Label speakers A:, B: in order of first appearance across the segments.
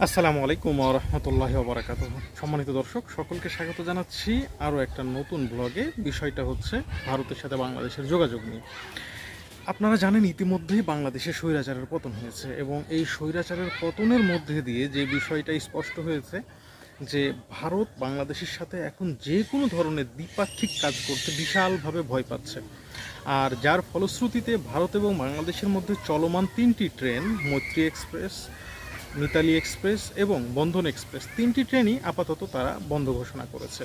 A: আসসালামু আলাইকুম ওয়া রাহমাতুল্লাহি ওয়া বারাকাতুহু। সম্মানিত দর্শক, সকলকে স্বাগত জানাচ্ছি আরও একটা নতুন ব্লগে। বিষয়টা হচ্ছে ভারতের সাথে বাংলাদেশের যোগাযোগ নিয়ে। আপনারা জানেন ইতিমধ্যেই বাংলাদেশে স্বৈরাচারের পতন হয়েছে এবং এই স্বৈরাচারের পতনের মধ্যে দিয়ে যে বিষয়টা স্পষ্ট হয়েছে যে ভারত বাংলাদেশের সাথে এখন যে কোনো ধরনের দ্বিপাক্ষিক কাজ করতে বিশালভাবে ভয় পাচ্ছে। আর যার ফলশ্রুতিতে ভারত এবং বাংলাদেশের মধ্যে চলমান 3টি ট্রেন, মৈত্রী এক্সপ্রেস, মিতালি এক্সপ্রেস এবং বন্ধন এক্সপ্রেস, 3টি ট্রেনই আপাতত তারা বন্ধ ঘোষণা করেছে।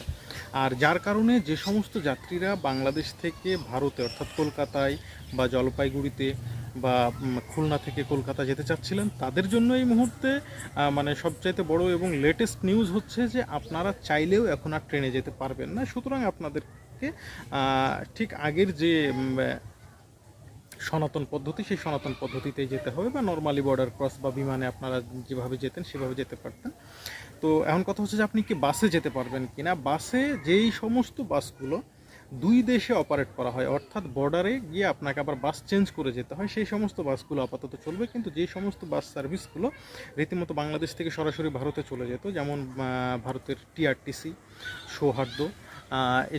A: আর যার কারণে যে সমস্ত যাত্রীরা বাংলাদেশ থেকে ভারতে অর্থাৎ কলকাতায় বা জলপাইগুড়িতে বা খুলনা থেকে কলকাতা যেতে চাচ্ছিলেন, তাদের জন্য এই মুহূর্তে মানে সবচাইতে বড় এবং লেটেস্ট নিউজ হচ্ছে যে আপনারা চাইলেও এখন আর ট্রেনে যেতে পারবেন না। সুতরাং আপনাদেরকে ঠিক আগের যে সনাতন পদ্ধতি, সেই সনাতন পদ্ধতিতেই যেতে হবে, বা নর্মালি বর্ডার ক্রস বা বিমানে আপনারা যেভাবে যেতেন সেভাবে যেতে পারতেন। তো এখন কথা হচ্ছে যে আপনি কি বাসে যেতে পারবেন কিনা। বাসে যেই সমস্ত বাসগুলো দুই দেশে অপারেট করা হয়, অর্থাৎ বর্ডারে গিয়ে আপনাকে আবার বাস চেঞ্জ করে যেতে হয়, সেই সমস্ত বাসগুলো আপাতত চলবে। কিন্তু যেই সমস্ত বাস সার্ভিসগুলো রীতিমতো বাংলাদেশ থেকে সরাসরি ভারতে চলে যেত, যেমন ভারতের টিআরটিসি, সৌহার্দ্য,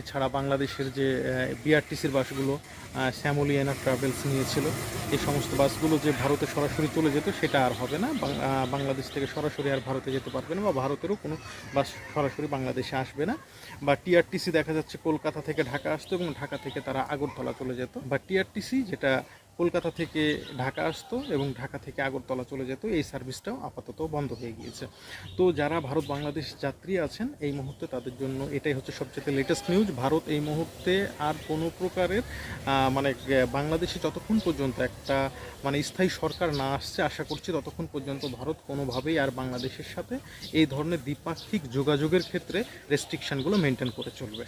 A: এছাড়া বাংলাদেশের যে বিআরটিসির বাসগুলো শ্যামলী এনার ট্রাভেলস নিয়েছিল, এই সমস্ত বাসগুলো যে ভারতে সরাসরি চলে যেত সেটা আর হবে না। বাংলাদেশ থেকে সরাসরি আর ভারতে যেতে পারবে না, বা ভারতেরও কোনো বাস সরাসরি বাংলাদেশে আসবে না। বা টিআরটিসি দেখা যাচ্ছে কলকাতা থেকে ঢাকা আসতো এবং ঢাকা থেকে তারা আগরতলা চলে যেত, বা টিআরটিসি যেটা কলকাতা থেকে ঢাকা আসতো এবং ঢাকা থেকে আগরতলা চলে যেত, এই সার্ভিসটাও আপাতত বন্ধ হয়ে গিয়েছে। তো যারা ভারত বাংলাদেশ যাত্রী আছেন এই মুহূর্তে তাদের জন্য এটাই হচ্ছে সবচেয়ে লেটেস্ট নিউজ। ভারত এই মুহূর্তে আর কোনো প্রকারের মানে বাংলাদেশে যতক্ষণ পর্যন্ত একটা মানে স্থায়ী সরকার না আসছে, আশা করছি ততক্ষণ পর্যন্ত ভারত কোনোভাবেই আর বাংলাদেশের সাথে এই ধরনের দ্বিপাক্ষিক যোগাযোগের ক্ষেত্রে রেস্ট্রিকশানগুলো মেনটেন করে চলবে।